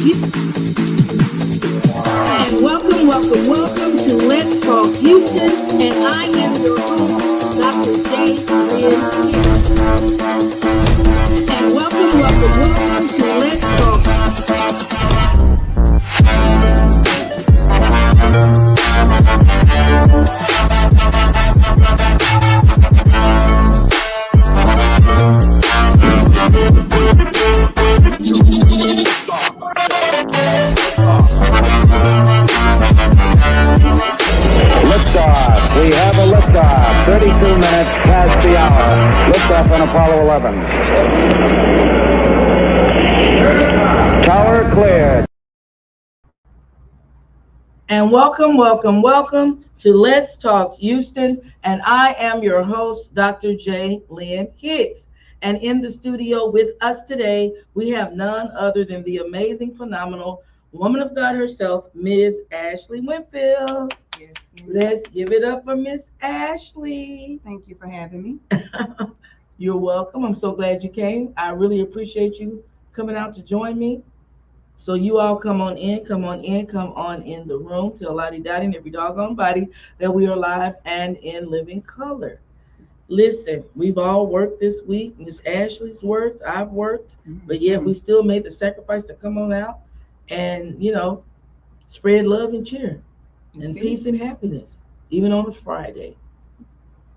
And welcome to Let's Talk Houston. And I am your host, Dr. J. Lynn Hill. And welcome to Let's Talk. Liftoff. We have a liftoff. 32 minutes past the hour. Liftoff on Apollo 11. Tower cleared. And welcome to Let's Talk Houston. And I am your host, Dr. J. Lynn Hicks. And in the studio with us today, we have none other than the amazing, phenomenal woman of God herself, Ms. Ashley Winfield. Yes. Let's give it up for Miss Ashley. Thank you for having me. You're welcome. I'm so glad you came. I really appreciate you coming out to join me. So you all come on in the room. Tell Lottie Dottie and every doggone body that we are live and in living color. Listen, we've all worked this week. Miss Ashley's worked, I've worked, but yet we still made the sacrifice to come on out and, spread love and cheer and peace and happiness, even on a Friday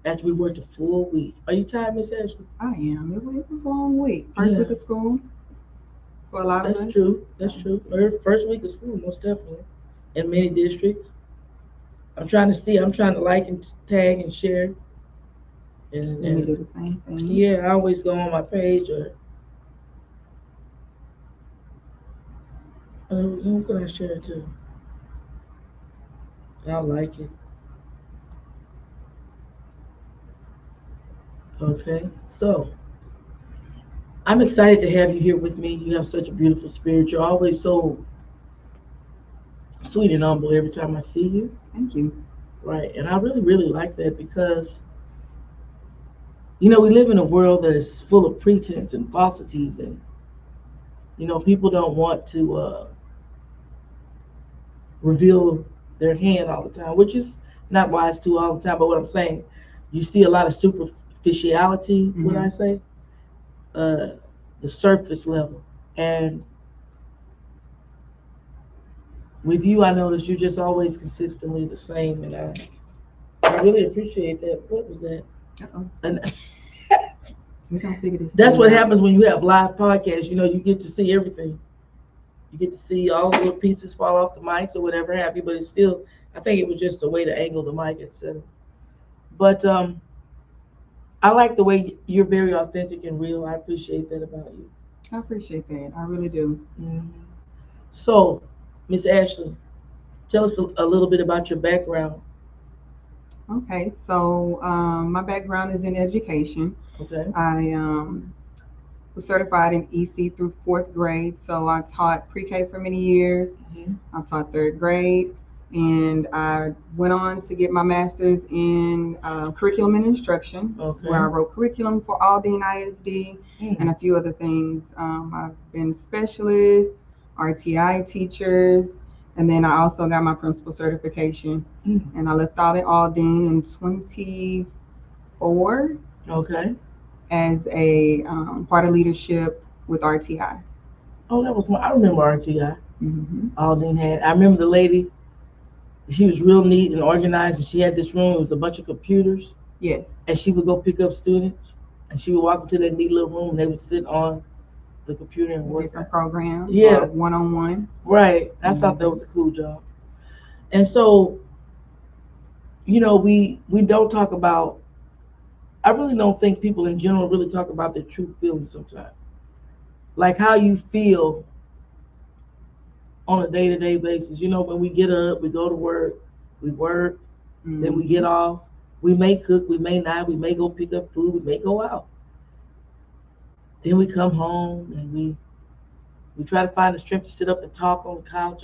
after we worked a full week. Are you tired, Miss Ashley? I am. It was a long week. First week of school for a lot of us. That's true. First week of school, most definitely, in many districts. I'm trying to like and tag and share. And we do the same thing. Yeah, I always go on my page or who can I share it to? I like it. Okay, so I'm excited to have you here with me. You have such a beautiful spirit. You're always so sweet and humble every time I see you. Thank you. Right, and I really, really like that because we live in a world that is full of pretense and falsities, and people don't want to reveal their hand all the time, which is not wise to all the time. But what I'm saying, you see a lot of superficiality. What I say, the surface level, and with you, I notice you're just always consistently the same, and I really appreciate that. What was that? And We don't figure this. that's what happens when you have live podcasts. You get to see everything. You get to see all the little pieces fall off the mics or whatever have you. But it's still, I think it was just a way to angle the mic, etc. But I like the way you're very authentic and real. I appreciate that about you. I appreciate that. I really do. Mm-hmm. So, Miss Ashley, tell us a little bit about your background. Okay, so my background is in education. Okay. I was certified in EC through 4th grade, so I taught pre-K for many years. I taught 3rd grade, and I went on to get my master's in curriculum and instruction, where I wrote curriculum for Aldine ISD and a few other things. I've been specialist, RTI teachers, and then I also got my principal certification, and I left out in Aldine in 24. Okay. As a part of leadership with RTI. Oh, I remember RTI. Aldine had. I remember the lady. She was real neat and organized, and she had this room. It was a bunch of computers. Yes. And she would go pick up students, and she would walk into that neat little room, and they would sit on the computer and work. Different programs. Yeah. One-on-one. Right. I thought that was a cool job. And so, we don't talk about. I really don't think people in general really talk about their true feelings sometimes. Like how you feel on a day-to-day basis. When we get up, we go to work, we work, then we get off. We may cook, we may not, we may go pick up food, we may go out. Then we come home and we try to find the strength to sit up and talk on the couch.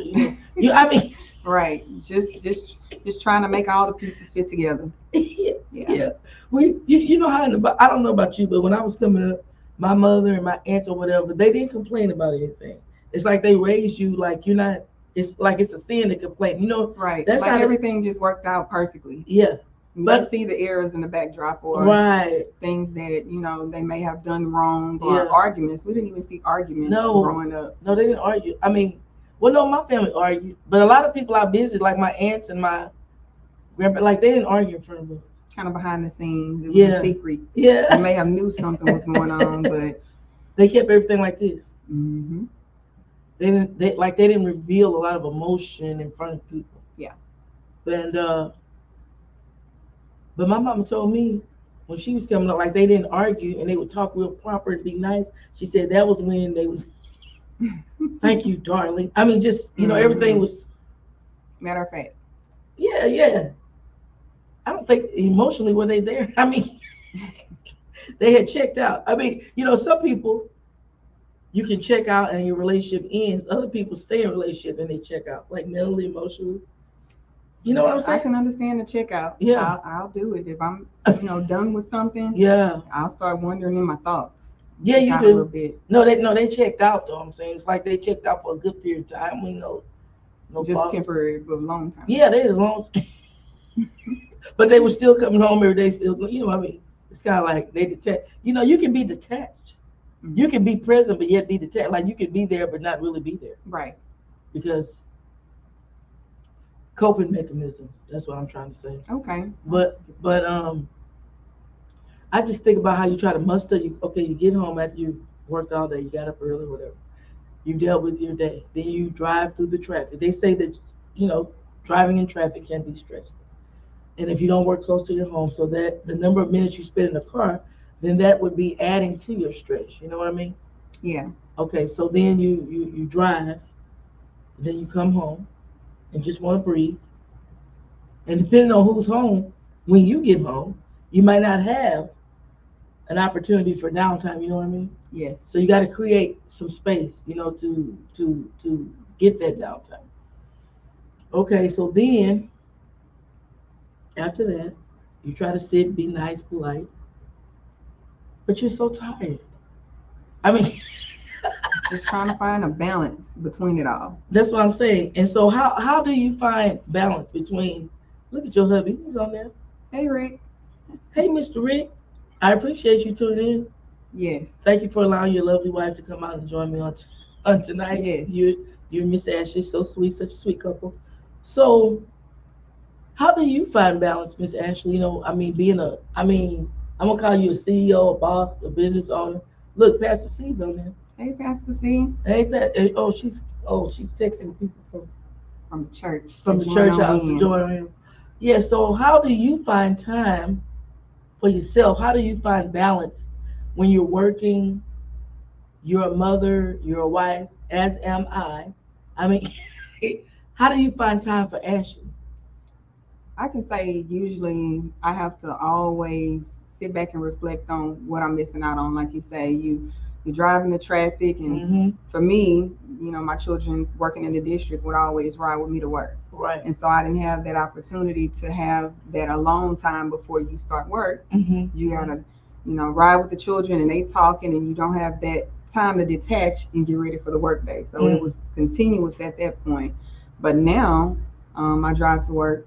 Right. Just trying to make all the pieces fit together. Yeah. You know how I don't know about you, but when I was coming up, my mother and my aunts or whatever, they didn't complain about anything. It's like they raised you like you're not. It's like it's a sin to complain. You know, Right. that's Like how. everything just worked out perfectly. Yeah, You but don't see the errors in the backdrop or right. things that, they may have done wrong or Yeah. arguments. We didn't even see arguments No, growing up. no, they didn't argue. I mean, well, no, my family argued, but a lot of people I visited, like my aunts and my grandpa, like they didn't argue in front of us. Kind of behind the scenes. It was a Yeah, secret. yeah. You may have knew something was going on, but They kept everything like this. mm-hmm. They didn't. They didn't reveal a lot of emotion in front of people. Yeah. And but my mama told me when she was coming up, like they didn't argue and they would talk real proper and be nice. She said that was when they was. Thank you, darling. I mean, just everything was. Matter of fact. Yeah, yeah. I don't think emotionally were they there. I mean, they had checked out. I mean, some people you can check out and your relationship ends. Other people stay in a relationship and they check out, like mentally, emotionally. You know what I'm I saying? can understand the checkout. Yeah. I'll do it if I'm, done with something. Yeah. I'll start wondering in my thoughts. Yeah, Check you out a little do. bit. No, they checked out though. I'm saying it's like they checked out for a good period of time. We know, no Just fault. temporary, but long time. Yeah, they as long, but they were still coming home every day. Still, what I mean, it's kind of like they detach. You can be detached. Mm-hmm. You can be present, but yet be detached. Like you can be there, but not really be there. Right. Because coping mechanisms. That's what I'm trying to say. Okay. But I just think about how you try to muster. You get home after you worked all day. You got up early, whatever. You dealt with your day. Then you drive through the traffic. They say that driving in traffic can be stressful. And if you don't work close to your home, so that the number of minutes you spend in the car, then that would be adding to your stress. You know what I mean? Yeah. Okay, so then you drive, then you come home and just want to breathe. And depending on who's home, when you get home, you might not have an opportunity for downtime. You know what I mean? Yes. So you got to create some space, to get that downtime. Okay, so then after that, you try to sit, be nice, polite, but you're so tired. I mean, Just trying to find a balance between it all. that's what I'm saying. And so, how do you find balance between? Look at your hubby; he's on there. Hey, Rick. Hey, Mr. Rick, I appreciate you tuning in. Yes. Thank you for allowing your lovely wife to come out and join me on tonight. Yes. You and Miss Ashley, so sweet, such a sweet couple. So, how do you find balance, Miss Ashley? I mean, I'm gonna call you a CEO, a boss, a business owner. Look, Pastor C's on there. Hey, Pastor C. Hey, she's texting people From the church. from the church house to join him. Yeah. So, how do you find time for yourself? How do you find balance when you're working? You're a mother. You're a wife. As am I. I mean, how do you find time for Ashley? I can say usually I have to always sit back and reflect on what I'm missing out on. Like you say, you drive in the traffic, and Mm-hmm. for me, my children working in the district would always ride with me to work, Right. and so I didn't have that opportunity to have that alone time before you start work. Mm-hmm. You gotta, ride with the children, and they talking, and you don't have that time to detach and get ready for the workday. So it was continuous at that point. But now, I drive to work,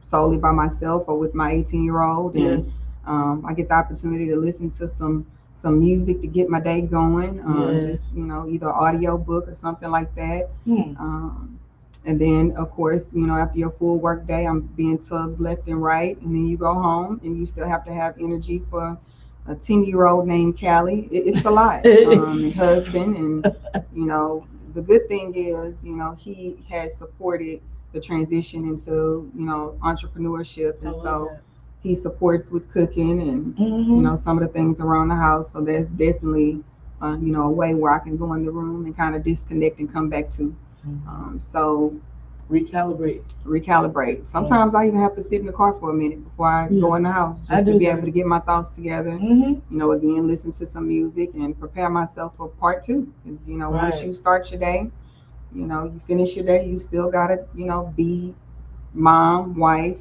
solely by myself or with my 18-year-old, and Yes. I get the opportunity to listen to some music to get my day going. Yes. Just either audio book or something like that. Hmm. And then of course, after your full work day, I'm being tugged left and right, and then you go home and you still have to have energy for a 10-year-old named Callie. It's a lot. And husband, and the good thing is, he has supported the transition into entrepreneurship, and so he supports with cooking and Mm-hmm. some of the things around the house. So that's definitely a way where I can go in the room and kind of disconnect and come back to. So Recalibrate. recalibrate. Sometimes I even have to sit in the car for a minute before I go in the house, just to be able to get my thoughts together. Mm-hmm. Again, listen to some music and prepare myself for part two. Because once you start your day, you finish your day, you still gotta be mom, wife,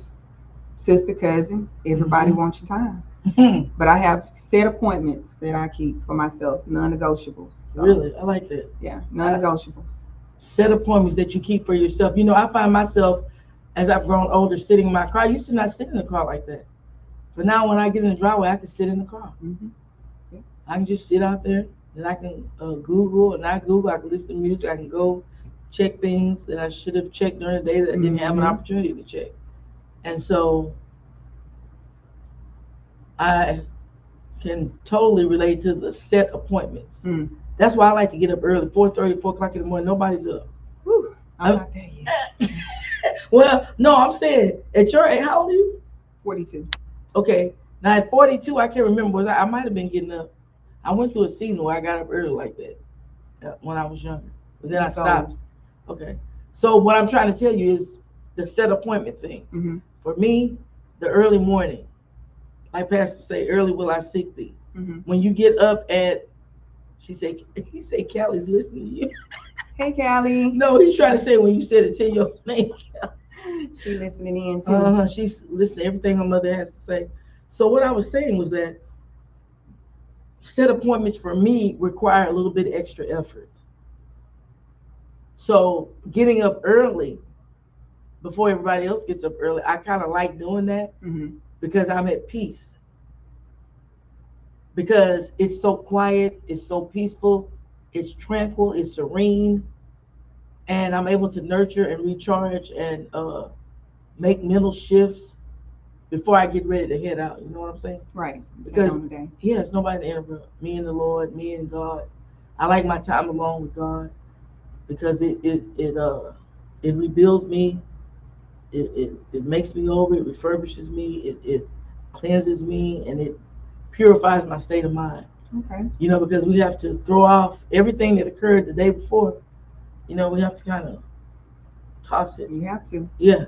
sister, cousin. Everybody wants your time. Mm-hmm. But I have set appointments that I keep for myself, non-negotiables. So Really, I like that. yeah, non-negotiables. Set appointments that you keep for yourself. You know, I find myself as I've grown older sitting in my car. I used to not sit in the car like that, but now when I get in the driveway, I can sit in the car. Mm-hmm. Yeah. I can just sit out there, and I can Google or not Google. I can listen to music. I can go check things that I should have checked during the day that I didn't have an Mm-hmm. opportunity to check. And so I can totally relate to the set appointments. Mm. That's why I like to get up early, 4:30, 4 o'clock in the morning. Nobody's up. Whew, I'm not there yet. Well, no, I'm saying at your age, how old are you? 42. Okay, now at 42, I can't remember. I might have been getting up. I went through a season where I got up early like that when I was younger, but then I stopped. Okay, so what I'm trying to tell you is the set appointment thing. Mm-hmm. For me, the early morning, like Pastor say, early will I seek thee. Mm-hmm. When you get up at, he said, Callie's listening to you. Hey, Callie. No, he's trying to say when you said it, tell your name. She listening in too. She's listening to everything her mother has to say. So what I was saying was that set appointments for me require a little bit extra effort. So getting up early before everybody else gets up early, I kind of like doing that Mm-hmm. because I'm at peace. Because it's so quiet, it's so peaceful, it's tranquil, it's serene, and I'm able to nurture and recharge and make mental shifts before I get ready to head out. You know what I'm saying? Right. Because on the day. yeah, it's nobody to interrupt me and the Lord, me and God. I like my time alone with God because it rebuilds me, it makes me over, it refurbishes me, it cleanses me, and it purifies my state of mind. Okay. You know, because we have to throw off everything that occurred the day before. You know, we have to kind of toss it. You have to. Yeah,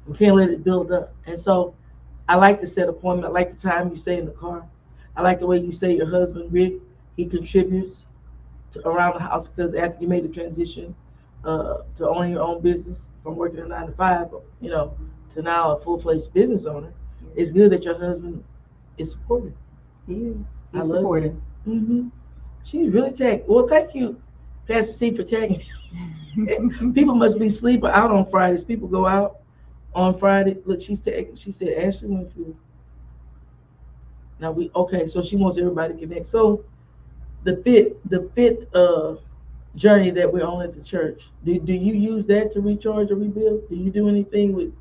we can't let it build up. And so I like the set appointment. I like the time you stay in the car. I like the way you say your husband, Rick, he contributes around the house because after you made the transition to owning your own business from working a 9 to 5, you know, to now a full-fledged business owner, it's good that your husband is supportive. He is. I He's love supportive. Mm-hmm. She's really tagged. Well, thank you, Pastor C, for tagging. People must be sleeping out on Fridays. People go out on Friday. Look, she's tagged. She said Ashley Winfield. Now okay. So she wants everybody to connect. So the fit journey that we're on at the church. Do you use that to recharge or rebuild? Do you do anything with?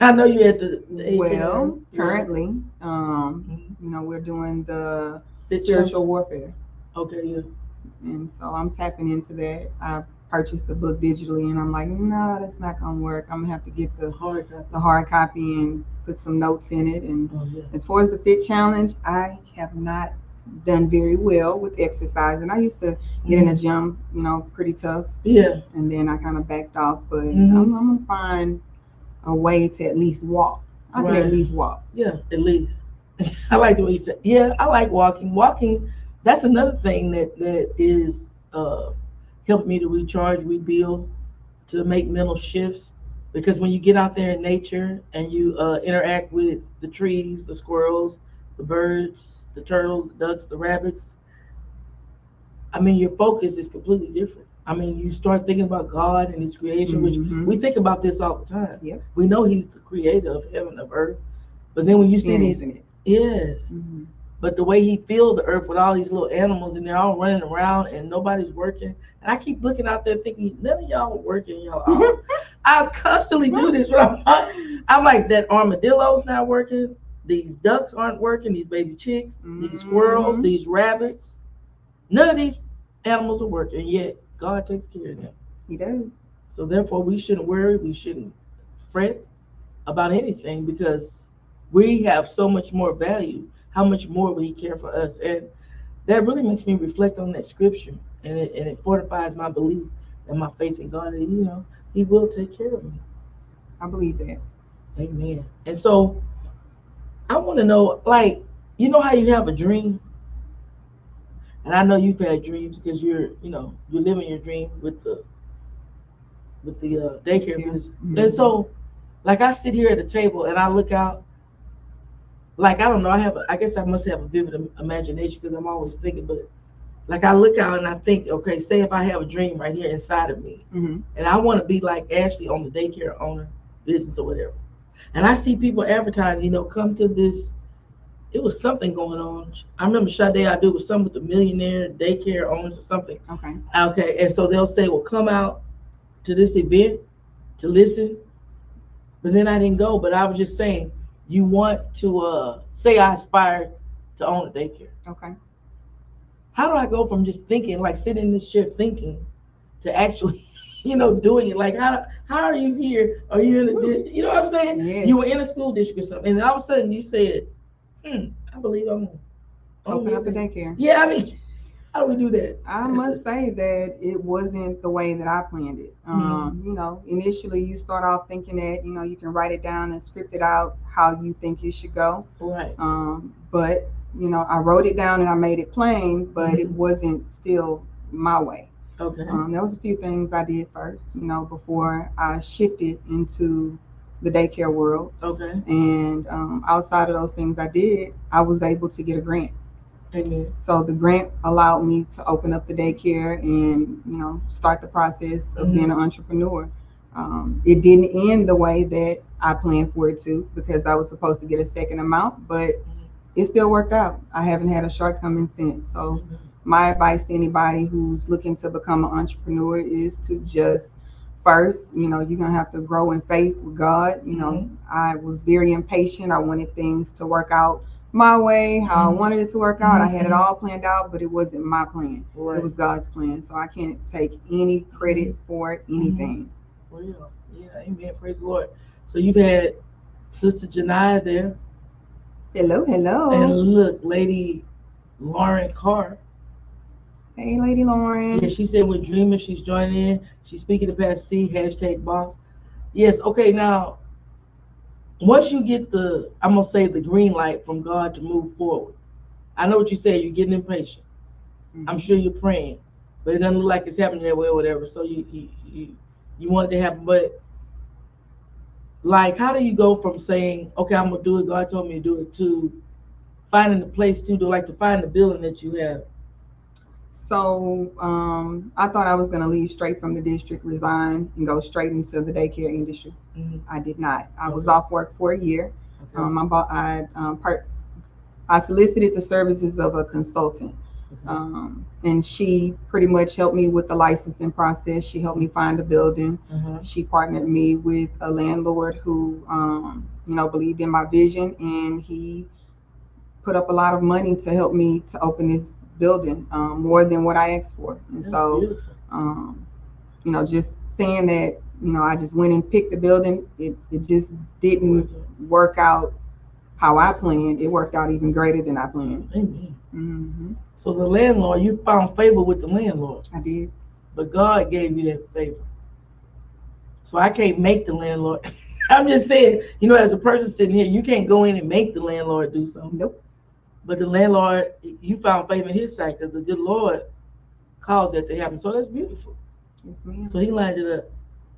I know you at the well, currently, you know, we're doing the spiritual warfare. Okay, yeah. And so I'm tapping into that. I purchased the book digitally, and I'm like, no, that's not gonna work. I'm gonna have to get the hard copy and put some notes in it. And as far as the fit challenge, I have not done very well with exercise, and I used to get in the gym, you know, pretty tough. Yeah. And then I kind of backed off, but I'm gonna find a way to at least walk. I can at least walk. Yeah, at least. I like the way you said. Yeah, I like walking. Walking. That's another thing that is helped me to recharge, rebuild, to make mental shifts. Because when you get out there in nature and you interact with the trees, the squirrels, the birds, the turtles, the ducks, the rabbits, I mean, your focus is completely different. I mean, you start thinking about God and His creation, which we think about this all the time. Yep. We know He's the creator of heaven and of earth. But then when you see these, yes. But the way He filled the earth with all these little animals and they're all running around and nobody's working. And I keep looking out there thinking, none of y'all are working, y'all. I constantly do this. I'm like, that armadillo's not working. These ducks aren't working. These baby chicks, these squirrels, these rabbits. None of these animals are working, yet God takes care of them. He does. So therefore, we shouldn't worry. We shouldn't fret about anything because we have so much more value. How much more will He care for us? And that really makes me reflect on that scripture, and it fortifies my belief and my faith in God that, you know, He will take care of me. I believe that. Amen. And so I want to know, like, you know how you have a dream? And I know you've had dreams because you're living your dream with the daycare business. And so, like, I sit here at a table and I look out. Like, I don't know, I guess I must have a vivid imagination because I'm always thinking, but Like I look out and I think, okay, say if I have a dream right here inside of me, and I want to be like Ashley on the daycare owner business or whatever, and I see people advertising, come to this. It was something going on. I remember Sade I do was something with the millionaire daycare owners or something. Okay. Okay, and so they'll say, well, come out to this event to listen. But then I didn't go. But I was just saying, you want to say I aspire to own a daycare. Okay. How do I go from just thinking, like sitting in this chair thinking, to actually, doing it? Like how are you here? Are you in a district? You know what I'm saying? Yes. You were in a school district or something, and all of a sudden you said, I believe I'm gonna Open up a daycare. Yeah, I mean, how do we do that? I must say that it wasn't the way that I planned it. Initially you start off thinking that, you can write it down and script it out how you think it should go. Right. But, I wrote it down and I made it plain, but it wasn't still my way. Okay. There was a few things I did first, before I shifted into the daycare world. Okay. And outside of those things I did, I was able to get a grant. Amen. So the grant allowed me to open up the daycare and, start the process of being an entrepreneur. It didn't end the way that I planned for it to, because I was supposed to get a second amount, but it still worked out. I haven't had a shortcoming since. So my advice to anybody who's looking to become an entrepreneur is to just first, you're going to have to grow in faith with God. I was very impatient. I wanted things to work out my way, how I wanted it to work out. I had it all planned out, but it wasn't my plan. Right. It was God's plan. So I can't take any credit for anything. Well, yeah, amen. Praise the Lord. So you've had Sister Janiyah there. Hello, hello. And look, Lady Lauren Carr. Hey, Lady Lauren. Yeah, she said we're dreaming. She's joining in. She's speaking to Pastor C, #boss. Yes, okay, now, once you get I'm going to say the green light from God to move forward. I know what you said. You're getting impatient. I'm sure you're praying, but it doesn't look like it's happening that way or whatever. So you want it to happen, but like, how do you go from saying, okay, I'm gonna do it, God told me to do it, to finding the place to find the building that you have? So I thought I was going to leave straight from the district, resign, and go straight into the daycare industry. I did not. I was off work for a year. Okay. I solicited the services of a consultant. And she pretty much helped me with the licensing process. She helped me find a building. She partnered me with a landlord who, believed in my vision, and he put up a lot of money to help me to open this building, more than what I asked for. And so, just saying that, I just went and picked the building. It just didn't work out how I planned. It worked out even greater than I planned. Amen. So the landlord, you found favor with the landlord. I did. But God gave you that favor. So I can't make the landlord. I'm just saying, as a person sitting here, you can't go in and make the landlord do something. Nope. But the landlord, you found favor in his sight because the good Lord caused that to happen. So that's beautiful. Yes, ma'am. So he lined it up.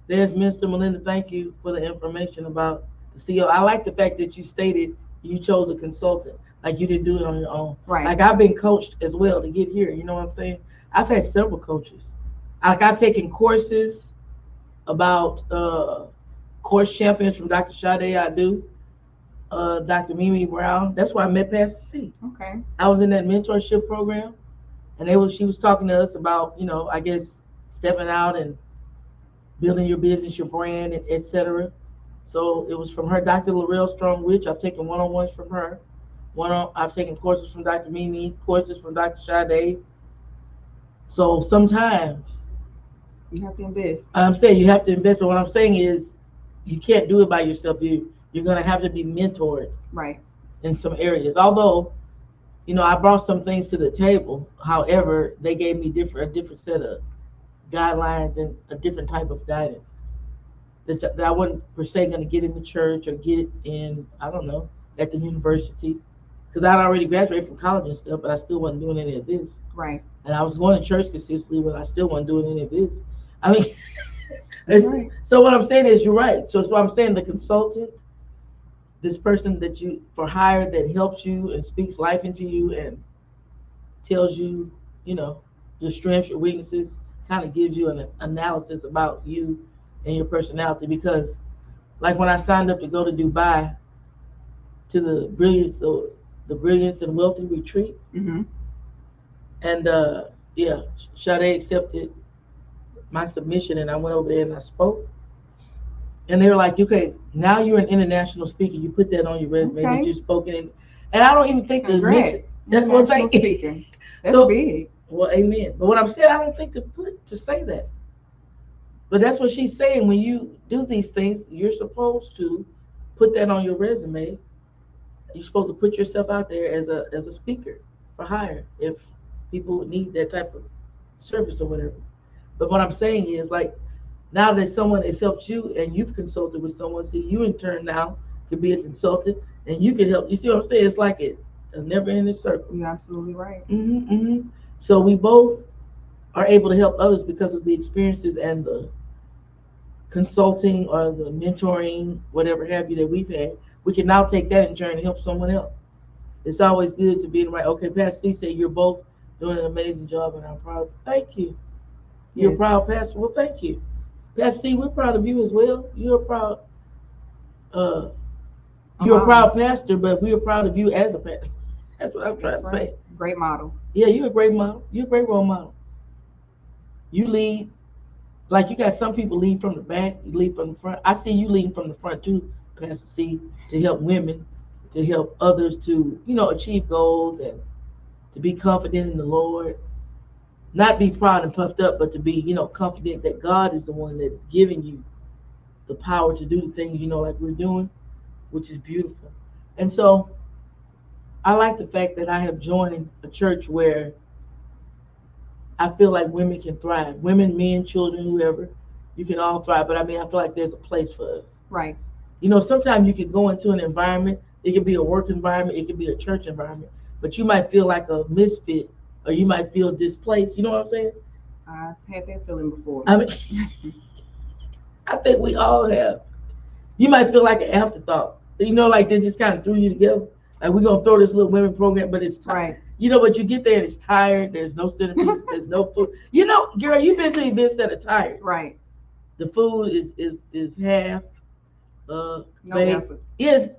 There's Mr. Melinda. Thank you for the information about the CEO. I like the fact that you stated you chose a consultant. Like you didn't do it on your own. Right. Like I've been coached as well to get here. You know what I'm saying? I've had several coaches. Like I've taken courses about course champions from Dr. Sade I do. Dr. Mimi Brown. That's why I met Pastor C. Okay. I was in that mentorship program, and she was talking to us about, I guess, stepping out and building your business, your brand, etc. So it was from her, Dr. Laurel Strong-Rich. I've taken one-on-ones from her. I've taken courses from Dr. Mimi, courses from Dr. Sade. So sometimes you have to invest. I'm saying you have to invest, but what I'm saying is you can't do it by yourself. You're going to have to be mentored, right, in some areas. Although, I brought some things to the table. However, they gave me a different set of guidelines and a different type of guidance that I wasn't per se going to get in the church or get it in, I don't know, at the university. Because I'd already graduated from college and stuff, but I still wasn't doing any of this. Right. And I was going to church consistently, but I still wasn't doing any of this. I mean, right. So what I'm saying is you're right. So I'm saying the consultant, this person that you for hire that helps you and speaks life into you and tells you you know, your strengths, your weaknesses, kind of gives you an analysis about you and your personality. Because, like when I signed up to go to Dubai to the Brilliance and Wealthy Retreat, Mm-hmm. and yeah, Sade accepted my submission, and I went over there and I spoke. And they were like, okay, now you're an international speaker. You put that on your resume that Okay. you've spoken in. And I don't even think to mention Congrats. that. Well, International thank you. speaker. That's So, big. well, amen. But what I'm saying, I don't think to say that. But that's what she's saying. When you do these things, you're supposed to put that on your resume. You're supposed to put yourself out there as a speaker for hire if people need that type of service or whatever. But what I'm saying is, like, now that someone has helped you and you've consulted with someone, see, you in turn now could be a consultant and you can help. You see what I'm saying? It's like a never ending circle. You're absolutely right. Mm-hmm. So we both are able to help others because of the experiences and the consulting or the mentoring, whatever have you, that we've had. We can now take that in turn and help someone else. It's always good to be in the right. Okay, Pastor C said you're both doing an amazing job, and I'm proud. Thank you. You're a Yes. proud pastor. Well, thank you. Pastor C, we're proud of you as well. Uh, I'm you're a honored. proud pastor, but we are proud of you as a pastor. That's what I'm trying That's to right. say. Great model. Yeah, you're a great model. You're a great role model. You lead like you got some people lead from the back, you lead from the front. I see you leading from the front too, Pastor C, to help women, to help others to, achieve goals and to be confident in the Lord. Not be proud and puffed up, but to be, confident that God is the one that is giving you the power to do the things, like we're doing, which is beautiful. And so I like the fact that I have joined a church where I feel like women can thrive. Women, men, children, whoever, you can all thrive. But I mean, I feel like there's a place for us. Right. Sometimes you can go into an environment, it could be a work environment, it could be a church environment, but you might feel like a misfit or you might feel displaced. You know what I'm saying? I've had that feeling before. I mean, I think we all have. You might feel like an afterthought. Like they just kind of threw you together. Like we're gonna throw this little women program, but it's Right. but you get there and it's tired. There's no centerpiece. There's no food. Girl, you've been to events that are tired. Right. The food is half No baked. effort. Yes,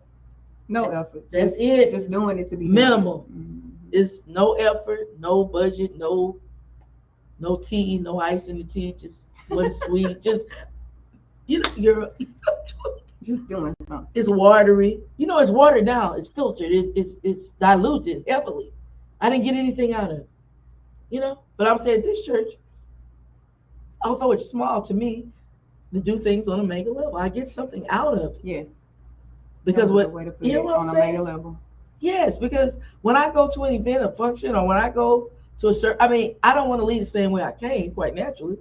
No effort. that's Just, it. just doing it to be Minimal. done. It's no effort, no budget, no tea, no ice in the tea, just one sweet. Just you're Just doing something. it's watery. It's watered down. It's filtered. It's diluted heavily. I didn't get anything out of it. But I'm saying this church, although it's small to me, to do things on a mega level, I get something out of it. Yes. Because That was a what way to put you know it, what on I'm a mega saying? level. Yes, because when I go to an event, a function, or when I go to a certain, I mean, I don't want to leave the same way I came, quite naturally.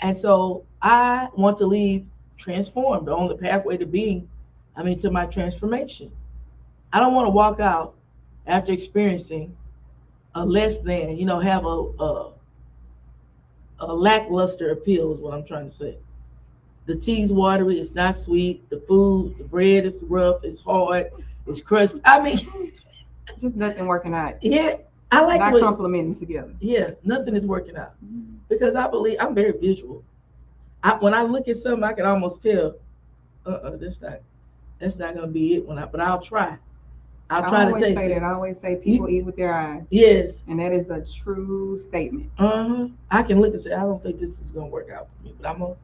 And so I want to leave transformed on the pathway to being, to my transformation. I don't want to walk out after experiencing a less than, have a lackluster appeal is what I'm trying to say. The tea's watery, it's not sweet. The food, the bread is rough, it's hard, it's crushed. Just nothing working out. Yeah, I like Not the way, complimenting together. yeah, nothing is working out because I believe I'm very visual. When I look at something, I can almost tell, that's not gonna be it. But I'll try. I'll I try to always taste say it. that. I always say people eat with their eyes. Yes. And that is a true statement. I can look and say, I don't think this is gonna work out for me, but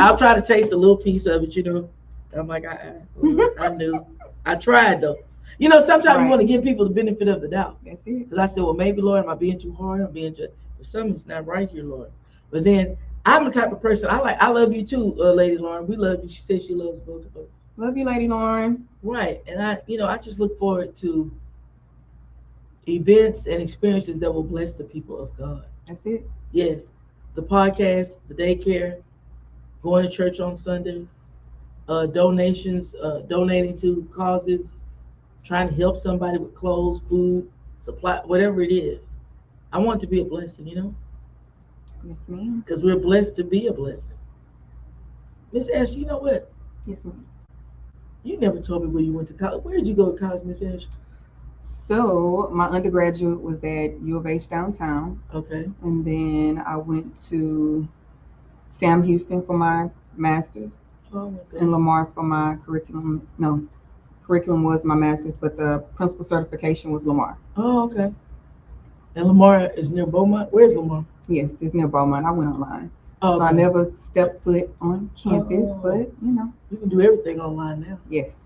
I'll try to taste a little piece of it. I'm like, I knew. I tried though. Sometimes you Right. want to give people the benefit of the doubt. That's it. Because I said, well, maybe, Lord, am I being too hard? I'm being just, but something's not right here, Lord. But then I'm the type of person, I love you too, Lady Lauren. We love you. She says she loves both of us. Love you, Lady Lauren. Right. And I just look forward to events and experiences that will bless the people of God. That's it. Yes. The podcast, the daycare, going to church on Sundays, donations, donating to causes, trying to help somebody with clothes, food, supply, whatever it is. I want to be a blessing, Yes, ma'am. because we're blessed to be a blessing. Miss Ash, you know what? Yes, ma'am. You never told me where you went to college. Where did you go to college, Miss Ash? So my undergraduate was at U of H downtown, Okay. and then I went to Sam Houston for my master's, Oh my and God. Lamar for my curriculum. No, curriculum was my master's, but the principal certification was Lamar. Oh, okay. And Lamar is near Beaumont. Where's Lamar? Yes, it's near Beaumont. I went online. Oh, So I okay. never stepped foot on campus, Oh, but you can do everything online now. yes.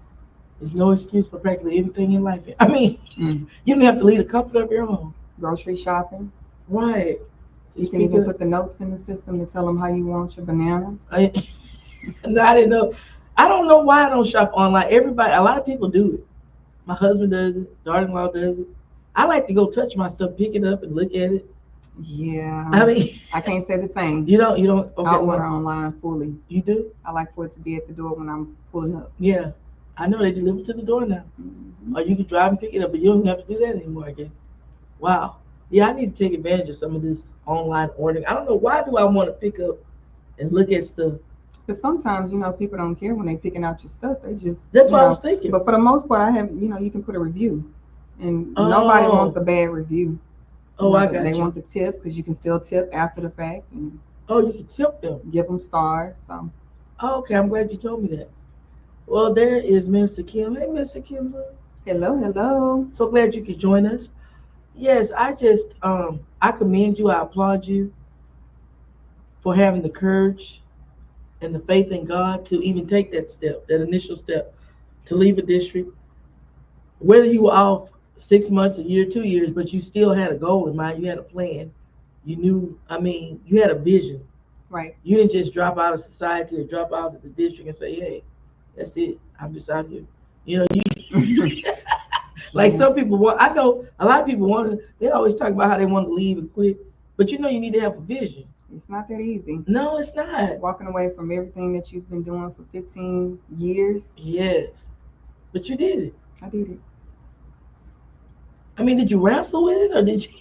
There's no excuse for practically anything in life. I mean, Mm. you don't have to leave the comfort of your home. Grocery shopping. Right. You Just can pick even up. put the notes in the system to tell them how you want your bananas. I, no, I didn't know. I don't know why I don't shop online. Everybody, a lot of people do it. My husband does it. Daughter-in-law does it. I like to go touch my stuff, pick it up, and look at it. I Yeah, mean, I can't say the same. you don't. I Okay, order well, online fully. you do. I like for it to be at the door when I'm pulling up. Yeah, I know they deliver to the door now, Hmm. or you can drive and pick it up, but you don't have to do that anymore. I guess. Wow. Yeah, I need to take advantage of some of this online ordering. I don't know why do I want to pick up and look at stuff. Because sometimes, people don't care when they picking out your stuff. They just, That's what I was thinking. But for the most part, I have, you can put a review. And nobody wants Oh, a bad review. oh, I They got want you. the tip because you can still tip after the fact and Oh, you can tip them. give them stars. So, Oh, okay, I'm glad you told me that. Well, there is Minister Kim. Hey, Minister Kim. hello, hello. So glad you could join us. Yes, I commend you. I applaud you for having the courage and the faith in God to even take that step, that initial step, to leave a district. Whether you were off 6 months, a year, 2 years, but you still had a goal in mind. You had a plan. You knew. I mean, you had a vision. Right. You didn't just drop out of society or drop out of the district and say, "Hey, that's it. I'm just out here." You know, like Yeah. some people want. I know a lot of people want. They always talk about how they want to leave and quit, but you need to have a vision. It's not that easy. No, it's not. Walking away from everything that you've been doing for 15 years. Yes, but you did it. I did it. I mean, did you wrestle with it or did you?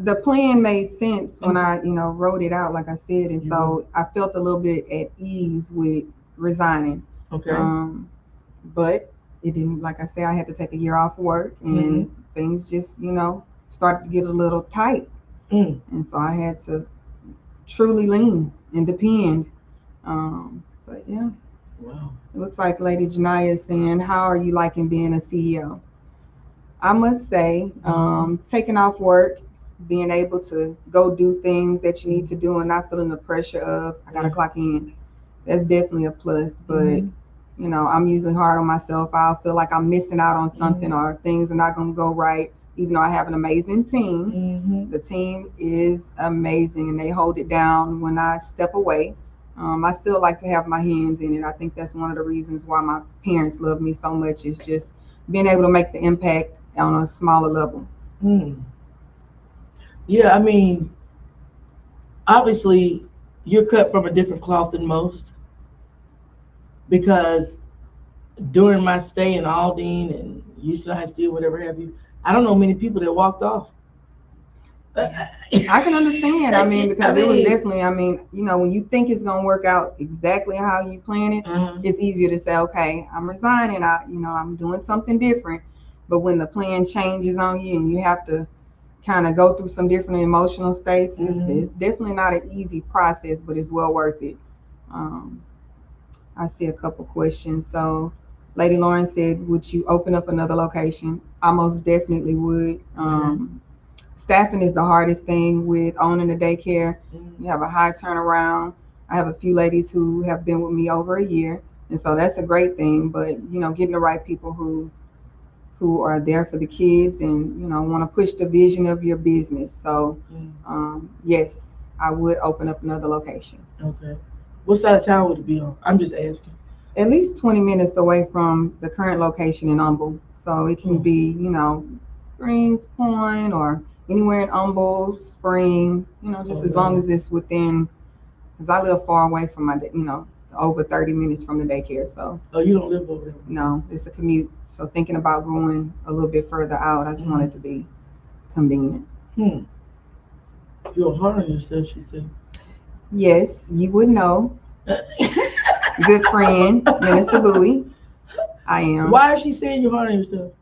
The plan made sense when Okay. I, wrote it out, like I said, and so I felt a little bit at ease with resigning. Okay. Um, but it didn't, like I said, I had to take a year off work, Mm-hmm. and things just, started to get a little tight, Mm. and so I had to truly lean and depend. But yeah, Wow. it looks like Lady Janaya is saying, "How are you liking being a CEO?" I must say, taking off work, being able to go do things that you need to do and not feeling the pressure of, I got to Yeah. clock in. That's definitely a plus. But, Mhm. I'm usually hard on myself. I'll feel like I'm missing out on something Mhm. or things are not going to go right, even though I have an amazing team. Mhm. The team is amazing and they hold it down when I step away. I still like to have my hands in it. I think that's one of the reasons why my parents love me so much is just being able to make the impact on a smaller level. Mm. Yeah, I mean, obviously, you're cut from a different cloth than most because during my stay in Aldine and Houston High Steel, whatever have you, I don't know many people that walked off. Yeah. I can understand. I mean, I because it was mean, definitely, when you think it's going to work out exactly how you plan it, uh-huh. it's easier to say, okay, I'm resigning. I'm doing something different. But when the plan changes on you and you have to kind of go through some different emotional states, it's definitely not an easy process, but it's well worth it. Um, I see a couple questions. So, Lady Lauren said, would you open up another location? I most definitely would. Staffing is the hardest thing with owning a daycare. You have a high turnaround. I have a few ladies who have been with me over a year, and so that's a great thing. But getting the right people who are there for the kids and want to push the vision of your business. So, yes, I would open up another location. Okay. What side of town would it be on? I'm just asking. At least 20 minutes away from the current location in Humble. So it can Hmm. be, Greens Point or anywhere in Humble, Spring, just as long as it's within, because I live far away from over 30 minutes from the daycare. So, Oh, you don't live over there. no, it's a commute. So thinking about going a little bit further out, I just want it to be convenient. Hmm. You're hard on yourself, she said. Yes, you would know. Good friend, Minister Bowie. I am. Why is she saying you're hard on yourself?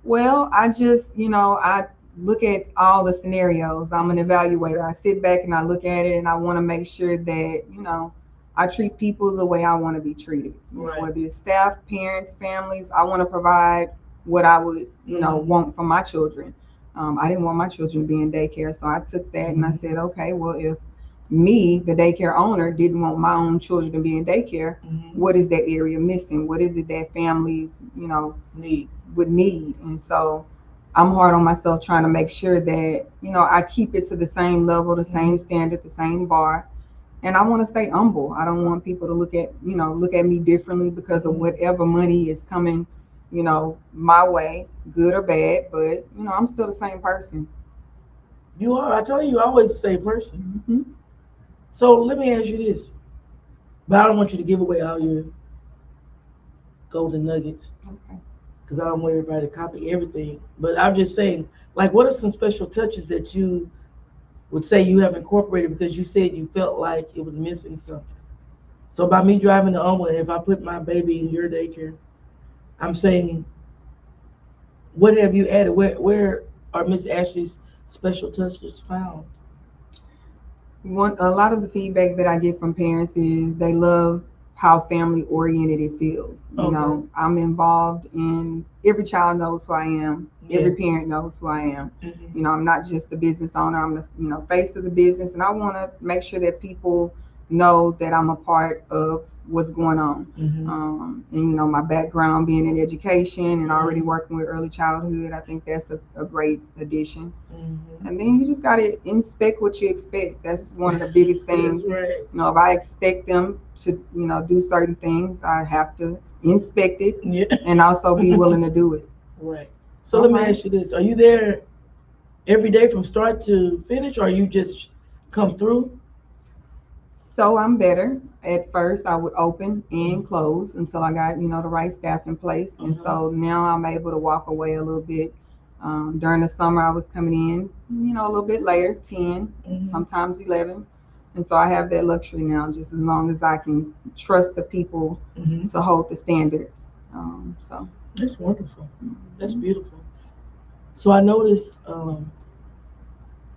Well, I just, I look at all the scenarios. I'm an evaluator. I sit back and I look at it and I want to make sure that, I treat people the way I want to be treated. Right. Whether it's staff, parents, families, I want to provide what I would, want for my children. I didn't want my children to be in daycare, so I took that and I said, okay, well, if me, the daycare owner, didn't want my own children to be in daycare, what is that area missing? What is it that families, Need. would need? And so I'm hard on myself trying to make sure that, I keep it to the same level, the same standard, the same bar. And I want to stay humble. I don't want people to look at me differently because of whatever money is coming, my way, good or bad. But, I'm still the same person. You are. I told you, you're always the same person. Hmm. So let me ask you this. But I don't want you to give away all your golden nuggets Okay. because I don't want everybody to copy everything. But I'm just saying, like, what are some special touches that you would say you have incorporated because you said you felt like it was missing something? So by me driving to Elma, if I put my baby in your daycare, I'm saying, what have you added? Where are Miss Ashley's special touches found? A lot of the feedback that I get from parents is they love how family oriented it feels. Okay. I'm involved in every child knows who I am. Yeah. Every parent knows who I am. Mm-hmm. I'm not just the business owner. I'm the face of the business, and I want to make sure that people know that I'm a part of what's going on. Mm-hmm. And my background being in education and already Mm-hmm. working with early childhood, I think that's a great addition. Mm-hmm. And then you just got to inspect what you expect. That's one of the biggest things. That's right. If I expect them to, do certain things, I have to inspect it Yeah. and also be willing to do it. Right. So All let me right. ask you this: are you there every day from start to finish, or you just come through? So I'm better. At first, I would open and close until I got, the right staff in place. And Uh-huh. so now I'm able to walk away a little bit. During the summer, I was coming in, a little bit later, 10, Mm-hmm. sometimes 11. And so I have that luxury now, just as long as I can trust the people Mm-hmm. to hold the standard. So. That's wonderful. That's Mhm. beautiful. So I noticed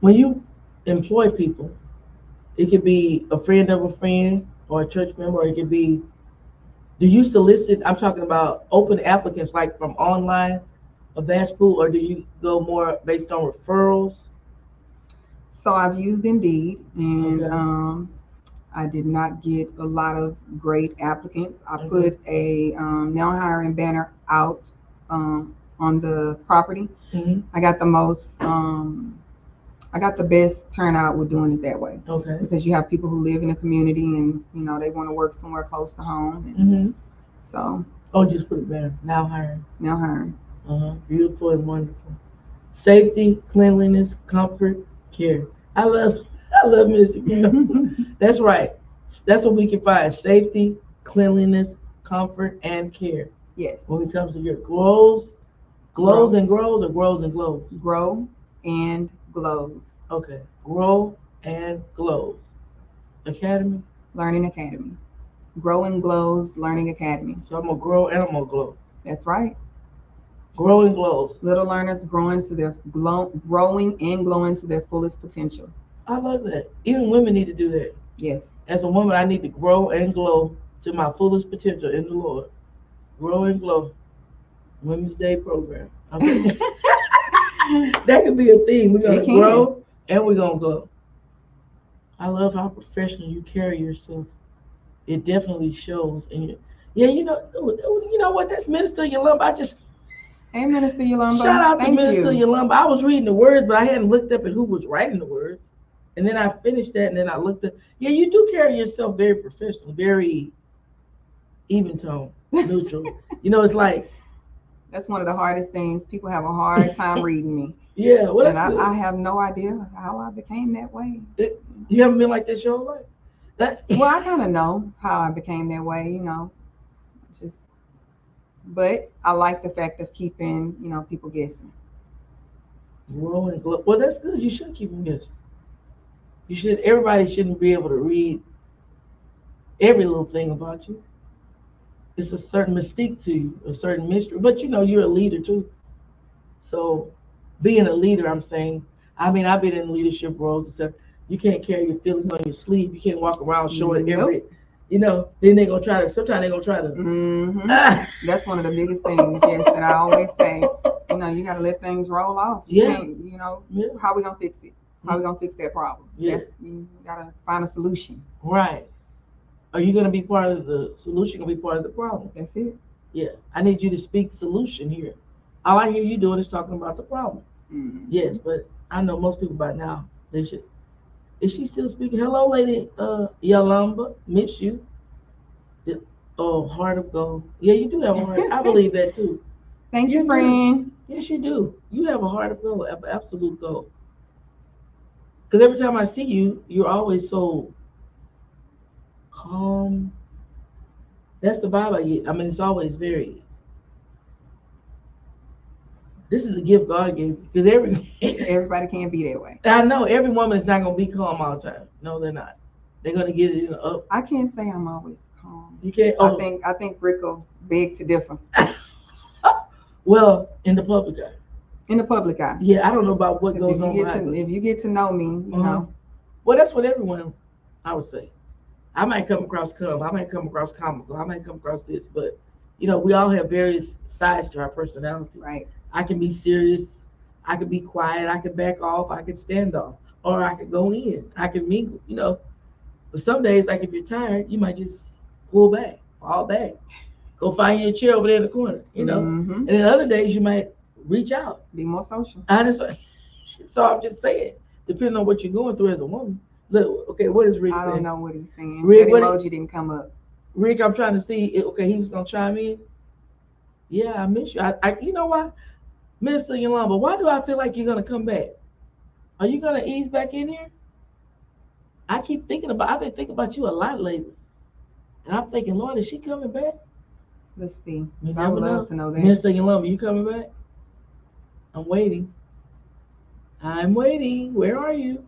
when you employ people, it could be a friend of a friend or a church member, or it could be. Do you solicit? I'm talking about open applicants, like from online, a vast pool, or do you go more based on referrals? So I've used Indeed, and Okay. I did not get a lot of great applicants. I Okay. put a now hiring banner out on the property. Mm-hmm. I got the most, I got the best turnout with doing it that way Okay. because you have people who live in the community and they want to work somewhere close to home. And Mm-hmm. so Oh, just put it better. Now hiring. now hiring. Uh-huh. Beautiful and wonderful. Safety, cleanliness, comfort, care. I love I love Mr. Kim. That's right. That's what we can find. Safety, cleanliness, comfort, and care. Yes, When it comes to your glows grow, and grows, or grows and glows. grow, and glows. Okay. Grow and glows. Academy. Learning Academy. Grow and Glows Learning Academy. So I'm gonna grow and I'm gonna glow. That's right. Grow and glows. Little learners growing and glowing to their fullest potential. I love that. Even women need to do that. Yes. As a woman, I need to grow and glow to my fullest potential in the Lord. Grow and glow. Women's Day program. Okay. That could be a theme. We're gonna It can. grow and we're gonna glow. I love how professional you carry yourself. It definitely shows. And yeah, you know what? That's Minister Yolanda. I just Hey, Minister shout Yolamba. out to Thank Minister you. Yolanda. I was reading the words, but I hadn't looked up at who was writing the words. And then I finished that, and then I looked at. Yeah, you do carry yourself very professional, very even tone, neutral. It's like, That's one of the hardest things. People have a hard time reading me. yeah, well, And that's I good. have no idea how I became that way. You haven't been like this your whole life. That Well, I kind of know how I became that way, just, but I like the fact of keeping, people guessing. growing. Well, that's good. You should keep them guessing. You should. Everybody shouldn't be able to read every little thing about you. It's a certain mystique to you, a certain mystery. But you're a leader too. So being a leader, I'm saying, I mean, I've been in leadership roles and stuff. You can't carry your feelings on your sleeve. You can't walk around showing every, Nope. then they're going to try to, sometimes they're going to try to, That's one of the biggest things, yes, that I always say. You got to let things roll off. You Yeah. can't, Yeah. how we gonna fix it? How we gonna fix that problem? Yeah. You gotta find a solution. Right. Are you going to be part of the solution? Going to be part of the problem? That's it. Yeah. I need you to speak solution here. All I hear you doing is talking about the problem. Yes, but I know most people by now, they should. Is she still speaking? Hello, lady Yolamba. Miss you. Oh, heart of gold. Yeah, you do have a heart. I believe that too. Thank you, do. friend. Yes, you do. You have a heart of gold, absolute gold. Because every time I see you, you're always so calm. That's the vibe I get. I mean, it's always very. This is a gift God gave you. Because Everybody can't be that way. I know every woman is not gonna be calm all the time. No, they're not. They're gonna get it in the up. I can't say I'm always calm. You can't. I think Rick will beg to differ. Well, in the public eye. In the public eye. Yeah, I don't know about what goes on. If you get to know me, you know. Well, that's what everyone, I would say. I might come across calm. I might come across comical. I might come across this, but we all have various sides to our personality. Right. I can be serious. I could be quiet. I could back off. I could stand off, or I could go in. I could mingle. But some days, like if you're tired, you might just pull back, fall back, go find your chair over there in the corner. And then other days you might reach out, be more social. So I'm just saying, depending on what you're going through as a woman. Look, okay, what is Rick saying? I don't know what he's saying. Rick, that emoji didn't come up. Rick, I'm trying to see. Okay, he was gonna chime in. Yeah, I miss you. You know why, Minister Yolanda? Why do I feel like you're gonna come back? Are you gonna ease back in here? I've been thinking about you a lot lately, and I'm thinking, Lord, is she coming back? Let's see. I would love to know that. Minister Yolanda, you coming back? I'm waiting. Where are you?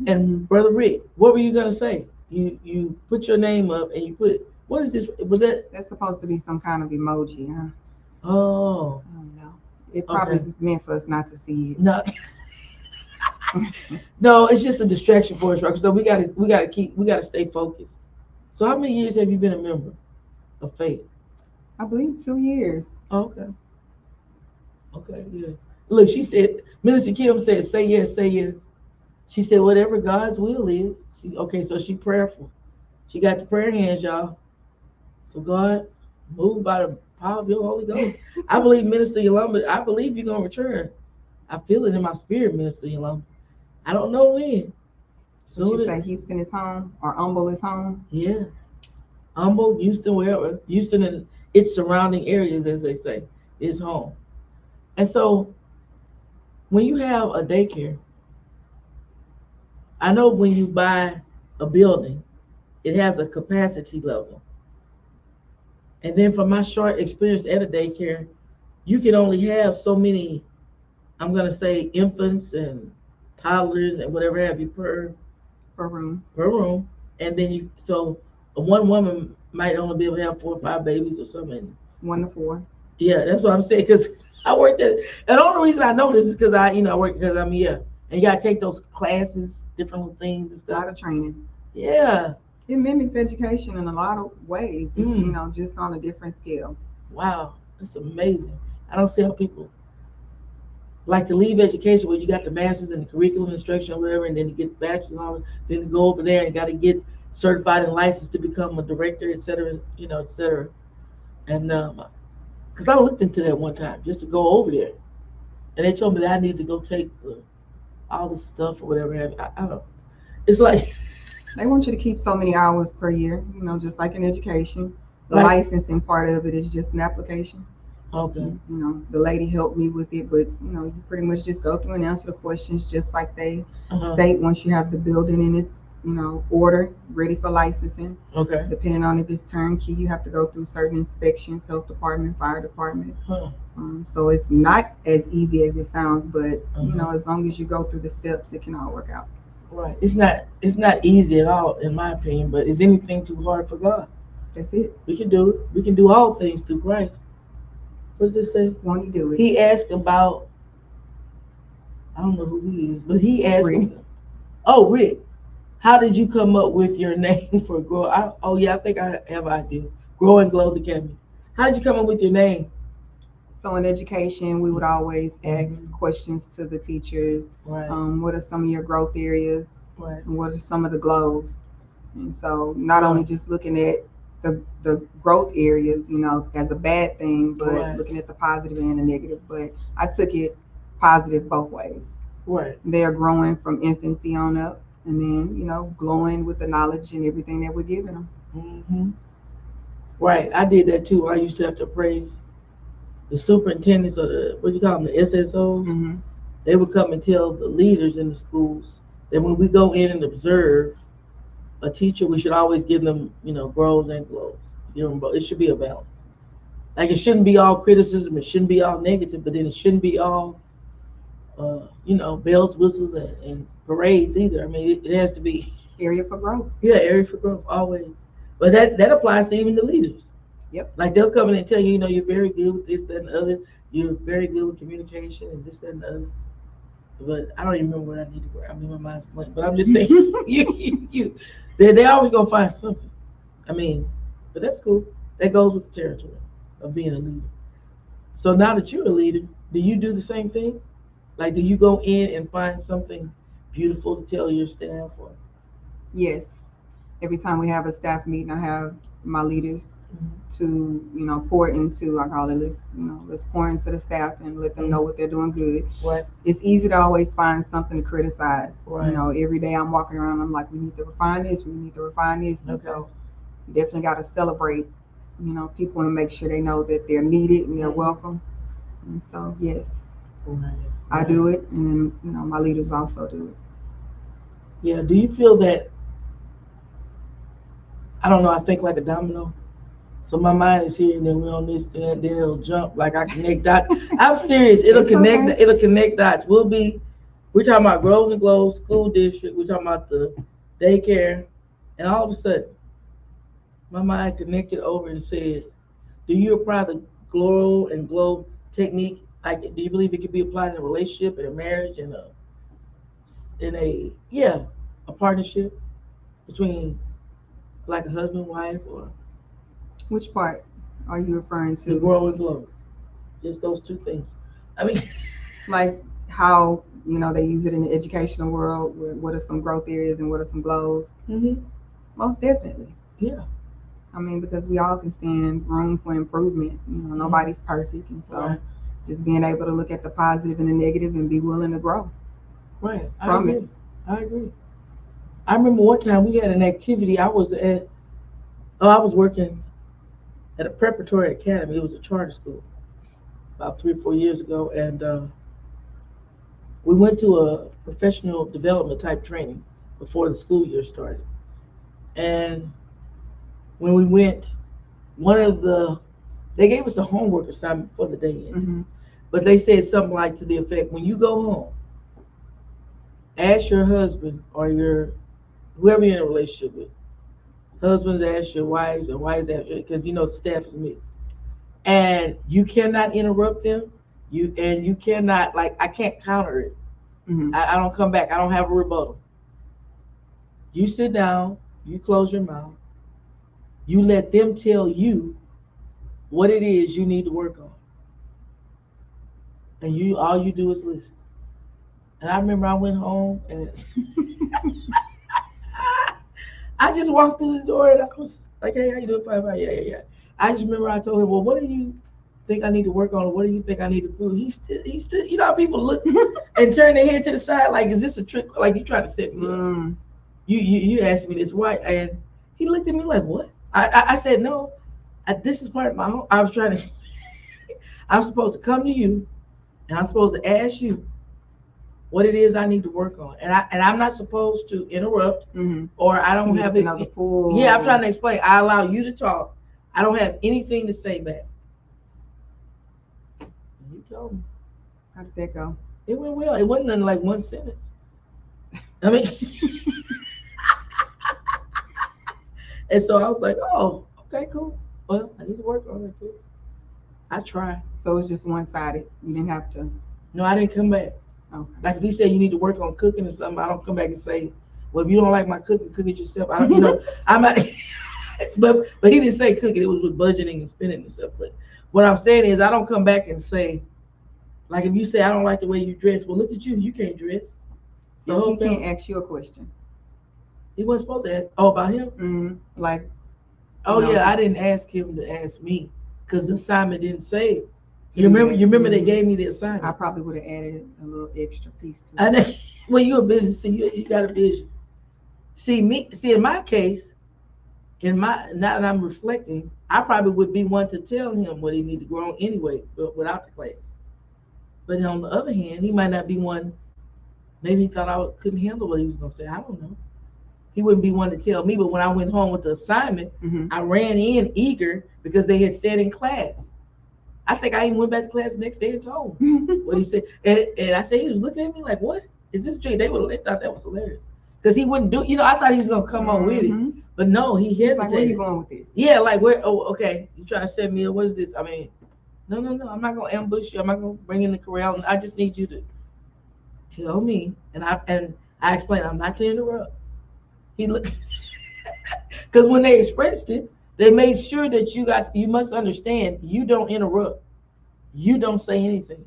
And Brother Rick, what were you gonna say? You put your name up and you put, what is this? Was that? That's supposed to be some kind of emoji, huh? Oh. I don't know. It probably is meant for us not to see it. No. No, it's just a distraction for us, right? So we gotta stay focused. So how many years have you been a member of Faith? I believe 2 years. Oh, okay. Okay, yeah. Look, she said, Minister Kim said, say yes, say yes. She said, whatever God's will is. So she prayerful. She got the prayer hands, y'all. So God, move by the power of your Holy Ghost. I believe Minister Yolanda, I believe you're going to return. I feel it in my spirit, Minister Yolanda. I don't know when. So you say Houston is home or Humble is home? Yeah. Humble, Houston, wherever. Houston and its surrounding areas, as they say, is home. And so when you have a daycare, I know when you buy a building, it has a capacity level. And then from my short experience at a daycare, you can only have so many, I'm going to say, infants and toddlers and whatever have you per room. And then so one woman might only be able to have 4 or 5 babies or something. 1 to 4. Yeah, that's what I'm saying. Because I worked at, and the only reason I know this is because I work because I'm here. And you got to take those classes, different little things and stuff. A lot of training. Yeah. It mimics education in a lot of ways, just on a different scale. Wow, that's amazing. I don't see how people like to leave education where you got the master's in the curriculum instruction or whatever, and then you get bachelor's and all, then you go over there and got to get certified and licensed to become a director, et cetera, et cetera. And because I looked into that one time just to go over there, and they told me that I need to go take all this stuff or whatever. I don't. It's like they want you to keep so many hours per year, just like in education. The licensing part of it is just an application. Okay. The lady helped me with it, but you pretty much just go through and answer the questions just like they state once you have the building in its order, ready for licensing. Okay. Depending on if it's turnkey, you have to go through certain inspections, health department, fire department. So it's not as easy as it sounds, but as long as you go through the steps, it can all work out. Right. It's not easy at all, in my opinion. But is anything too hard for God? That's it. We can do it. We can do all things through Christ. What does it say? Won't you do it? He asked about, I don't know who he is, but he asked Rick. him, oh, Rick, how did you come up with your name for Grow? Oh, yeah, I think I have an idea. Grow and Glows Academy. How did you come up with your name? So in education, we would always ask Mhm. questions to the teachers. Right, What are some of your growth areas? right, And what are some of the glows? And so not only right, just looking at the growth areas, as a bad thing, but right, looking at the positive and the negative. But I took it positive both ways. right. They are growing from infancy on up, and then glowing with the knowledge and everything that we're giving them. Hmm. Right, I did that too. I used to have to praise the superintendents or the, what do you call them, the SSOs. Hmm. They would come and tell the leaders in the schools that when we go in and observe a teacher, we should always give them, grows and glows. It should be a balance. Like it shouldn't be all criticism. It shouldn't be all negative, but then it shouldn't be all, bells, whistles, and parades either. I mean, it has to be, Area for growth. yeah, area for growth always. But that applies to even the leaders. Yep. Like they'll come in and tell you, you're very good with this, that, and the other. You're very good with communication and this, that, and the other. But I don't even remember what I need to work. I mean, my mind's blank. But I'm just saying, they always gonna find something. I mean, but that's cool. That goes with the territory of being a leader. So now that you're a leader, do you do the same thing? Like, do you go in and find something beautiful to tell your staff? Or Yes. Every time we have a staff meeting, I have my leaders to, pour into, I call it, let's pour into the staff and let them know what they're doing good. Right, It's easy to always find something to criticize. right, Every day I'm walking around, I'm like, we need to refine this, we need to refine this. And okay, so you definitely got to celebrate, people and make sure they know that they're needed and they're welcome. And so, yes, right, I right. do it. And then, my leaders also do it. Yeah. Do you feel that? I don't know. I think like a domino. So my mind is here, and then we're on this, then it'll jump like I connect dots. I'm serious. It'll It's connect. okay. It'll connect dots. We're talking about Groves and Glows School District. We're talking about the daycare, and all of a sudden, my mind connected over and said, "Do you apply the Glow and Glow technique? Like, do you believe it could be applied in a relationship, in a marriage, in a partnership between like a husband, wife, or Which part are you referring the to? Grow and Glow? Just those two things. I mean." Like how, they use it in the educational world? What are some growth areas and what are some glows? Hmm. Most definitely. Yeah. I mean, because we all can stand room for improvement. Nobody's perfect. And so Right. just being able to look at the positive and the negative and be willing to grow Right. I from it. agree. I agree. I remember one time we had an activity. I was working at a preparatory academy. It was a charter school about 3 or 4 years ago, and we went to a professional development type training before the school year started. And when we went, one of the they gave us a homework assignment before the day ended, Hmm. but they said something like to the effect, when you go home, ask your husband or your whoever you're in a relationship with. Husbands ask your wives and wives ask your, because the staff is mixed. And you cannot interrupt them. You cannot, like, I can't counter it. Hmm. I don't come back. I don't have a rebuttal. You sit down, you close your mouth, you let them tell you what it is you need to work on. And you all you do is listen. And I remember I went home and I just walked through the door and I was like, hey, how you doing? Fine, fine, yeah, yeah, yeah. I just remember I told him, well, what do you think I need to work on? Or what do you think I need to prove? He still, how people look and turn their head to the side like, is this a trick? Like you trying to set me up? Mm. You asked me this, why? And he looked at me like, what? I said, no, this is part of my home. I was trying to, I'm supposed to come to you and I'm supposed to ask you what it is I need to work on. And I'm not supposed to interrupt Hmm. or I You don't need have to it. know the full. Yeah, I'm trying to explain. I allow you to talk. I don't have anything to say back. And he told me. How did that go? It went well. It wasn't in like one sentence. I mean, and so I was like, oh, okay, cool. Well, I need to work on it, please. I try. So it's just one-sided. You didn't have to. No, I didn't come back. Okay. Like if he said you need to work on cooking or something, I don't come back and say, well, if you don't like my cooking, cook it yourself. I don't, you know, I'm not. but he didn't say cooking. It was with budgeting and spending and stuff. But what I'm saying is, I don't come back and say, like if you say I don't like the way you dress, well, look at you. You can't dress. Your So whole he can't family. ask you a question. He wasn't supposed to ask. Oh, about him? Like, Oh no. yeah, I didn't ask him to ask me because the assignment didn't say. To You do remember? that. You remember they Mhm. gave me the I assignment. probably would have added a little extra piece to I it. know. Well, you're a business, so you got a vision. See me. See in my case, in my now that I'm reflecting, I probably would be one to tell him what he need to grow on anyway, but without the class. But on the other hand, he might not be one. Maybe he thought I couldn't handle what he was gonna say. I don't know. He wouldn't be one to tell me. But when I went home with the assignment, Mm-hmm. I ran in eager because they had said in class. I think I even went back to class the next day and told him what he said. And I said he was looking at me like, "What is this drink?" They thought that was hilarious because he wouldn't do. You know, I thought he was gonna come on with it, but no, he He's like, where you hesitated. going with this? Yeah, like where? Oh, okay. You trying to set me up? What is this? I mean, no, no, no. I'm not gonna ambush you. I'm not gonna bring in the corral. I just need you to tell me. And I explained. I'm not to interrupt. He looked because when they expressed it, they made sure that you must understand. You don't interrupt. You don't say anything.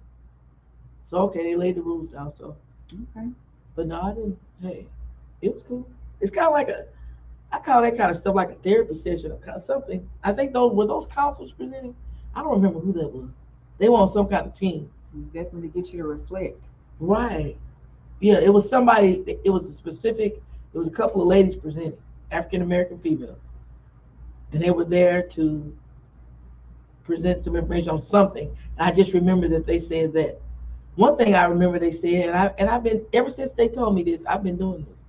So okay, they laid the rules down. So, Okay. but no, I didn't. Hey, it was cool. It's kind of like I call that kind of stuff like a therapy session or kind of something. I think those counselors presenting. I don't remember who that was. They were on some kind of team. It's definitely to get you to reflect. Right. Yeah, it was somebody. It was a specific. It was a couple of ladies presenting, African American females, and they were there to present some information on something. And I just remember that they said that. One thing I remember they said, I've been ever since they told me this, I've been doing this.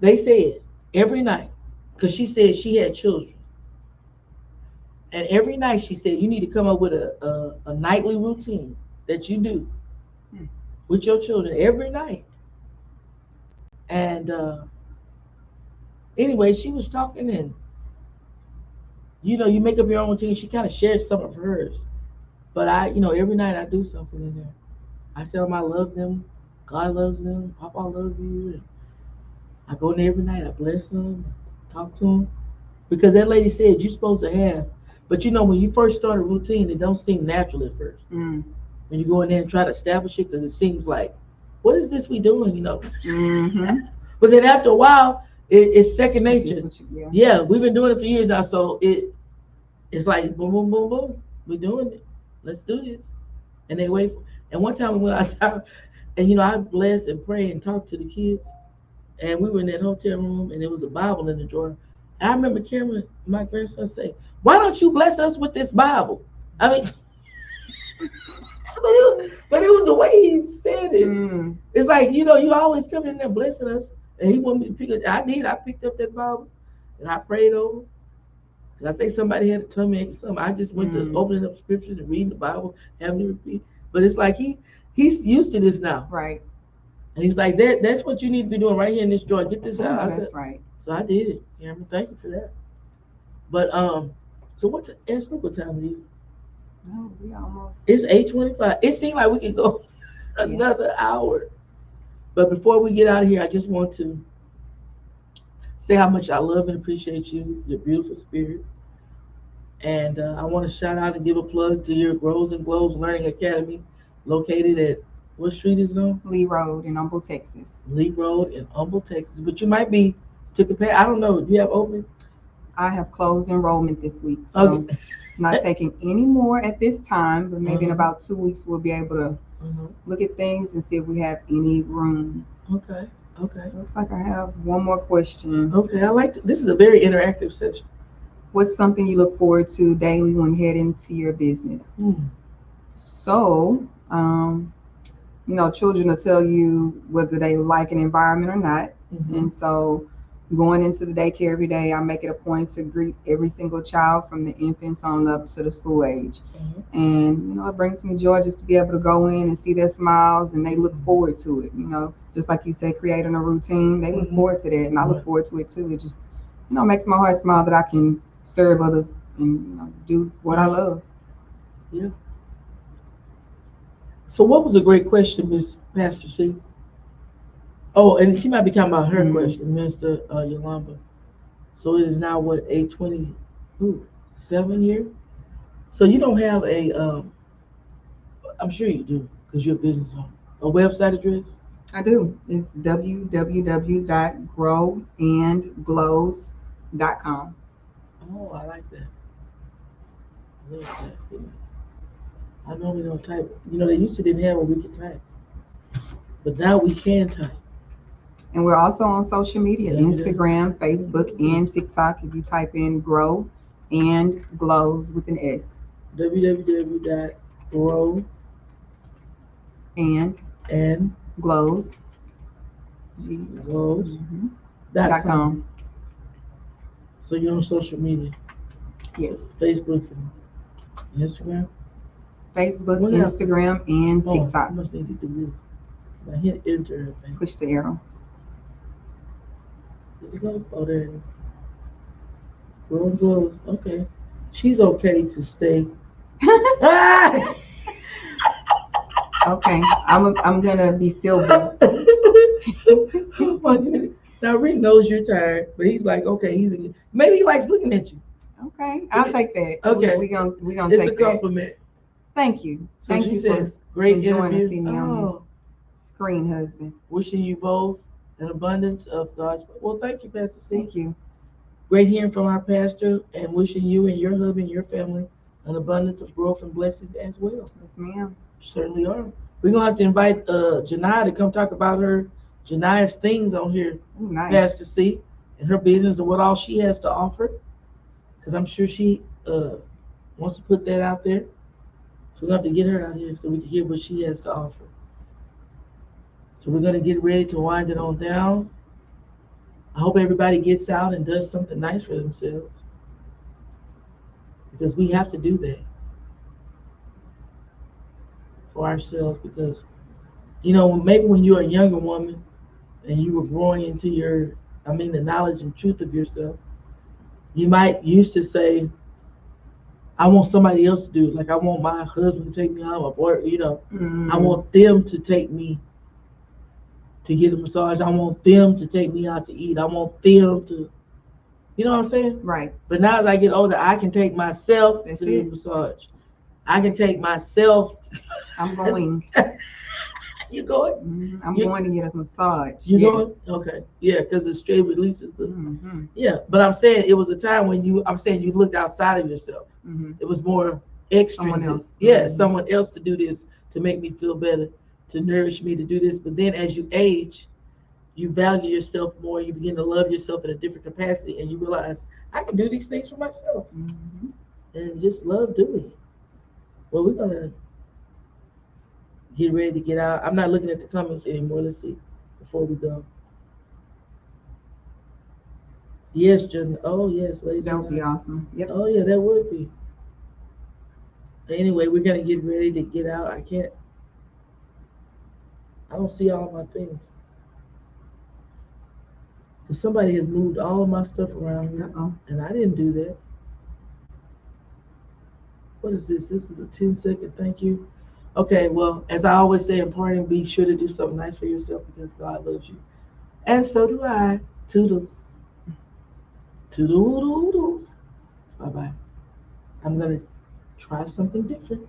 They said every night, because she said she had children, and every night she said you need to come up with a nightly routine that you do Hmm. with your children every night. And anyway, she was talking, and you make up your own routine. She kind of shared some of hers, but every night I do something in there. I tell them I love them, God loves them, Papa loves you, and I go in there every night. I bless them, talk to them, because that lady said you're supposed to have. But when you first start a routine, it don't seem natural at first. Mm. When you go in there and try to establish it, because it seems like, what is this we doing? Mm-hmm. But then after a while, it's second It's just nature. what you, yeah. Yeah, we've been doing it for years now, so it's like boom, boom, boom, boom. We're doing it. Let's do this. And they wait. And one time we went out of town, and I bless and pray and talk to the kids. And we were in that hotel room, and there was a Bible in the drawer. And I remember Cameron, my grandson, say, "Why don't you bless us with this Bible?" I mean, but it was the way he said it. Mm. It's like you always come in there blessing us, and he wanted me to pick it. I did. I picked up that Bible, and I prayed over. And I think somebody had to tell me something. I just went to opening up scriptures and reading the Bible, having to repeat. But it's like he's used to this now. Right. And he's like, that's what you need to be doing right here in this drawer. Get this Oh, out. I that's said, right. so I did it. Cameron, thank you for that. But so look what time it is. No, we almost. It's 8:25. It seemed like we could go another hour. But before we get out of here, I just want to say how much I love and appreciate you, your beautiful spirit. And I want to shout out and give a plug to your Grows and Glows Learning Academy, located at what street is it on? Lee Road in Humble, Texas. Lee Road in Humble, Texas. But you might be to compare. I don't know. Do you have open? I have closed enrollment this week, so Okay. not taking any more at this time. But maybe in Mhm. about 2 weeks we'll be able to look at things and see if we have any room. Okay. Okay. Looks like I have one more question. Okay. This is a very interactive session. What's something you look forward to daily when heading to your business? So, children will tell you whether they like an environment or not. Mhm. And so going into the daycare every day, I make it a point to greet every single child from the infants on up to the school age. Mhm. And, it brings me joy just to be able to go in and see their smiles and they look forward to it. Just like you said, creating a routine, they look Mhm. forward to that. And I look Right. forward to it too. It just, makes my heart smile that I can serve others and, do what I love. Yeah. So what was a great question, Miss Pastor C? Oh, and she might be talking about her Mm. question, Mr. Yolanda. So it is now what 8:20, 7 year. So you don't have a I'm sure you do because you're a business owner. A website address? I do. It's www.growandglows.com. Oh, I like that. I love that. I normally don't type. They used to didn't have where we could type, but now we can type. And we're also on social media, www. Instagram, Facebook, and TikTok. If you type in Grow and Glows with an S www.grow and and Glows glows.com. dot com. So you're on social media, Yes. Facebook and Instagram. Facebook, What else? Instagram, and Oh, I TikTok. must need to do this. I hit enter, I think. Push the arrow. Did you go? Oh, there it is. Roll gloves. Okay. She's okay to stay. Ah! Okay, I'm gonna be silver. Oh my goodness. Now Rick knows you're tired, but he's like, okay, maybe he likes looking at you. Okay, I'll take that. Okay. We gonna It's a take that. compliment. Thank you. So Thank she you for says, great enjoying to interview. see me on this Oh, screen, husband. wishing you both an abundance of God's. Well, thank you, Pastor C. Thank you. Great hearing from our pastor and wishing you and your husband and your family an abundance of growth and blessings as well. Yes, ma'am. Certainly are. We're gonna have to invite Janai to come talk about her Janai's things on here, Ooh, nice. Pastor C, and her business and what all she has to offer. Because I'm sure she wants to put that out there. So we're gonna have to get her out here so we can hear what she has to offer. So we're gonna get ready to wind it on down. I hope everybody gets out and does something nice for themselves because we have to do that for ourselves because maybe when you're a younger woman and you were growing into the knowledge and truth of yourself, you might used to say, I want somebody else to do it. Like I want my husband to take me out, my boy, I want them to take me to get a massage. I want them to take me out to eat. I want them to, you know what I'm saying? Right. But now as I get older, I can take myself That's to the it. massage. I can take myself. I'm going. You going? I'm You- going to get a massage. You Yes. going? Okay. Yeah, because it straight releases the. Mm-hmm. Yeah, but I'm saying it was a time when I'm saying you looked outside of yourself. Mm-hmm. It was more Someone extrinsic. else. Yeah, Mhm. someone else to do this to make me feel better, to nourish me, to do this. But then as you age, you value yourself more. You begin to love yourself in a different capacity, and you realize I can do these things for myself, Mm-hmm. and just love doing it. Well, we're gonna get ready to get out. I'm not looking at the comments anymore. Let's see before we go. Yes, Jen. Oh yes, ladies. That would be awesome. Yep. Oh yeah, that would be. Anyway, we're gonna get ready to get out. I can't. I don't see all my things. Because somebody has moved all of my stuff around here, Uh-oh. and I didn't do that. What is this? This is a 10-second thank you. Okay, well, as I always say in parting, be sure to do something nice for yourself because God loves you. And so do I. Toodles. Toodles. Bye bye. I'm going to try something different.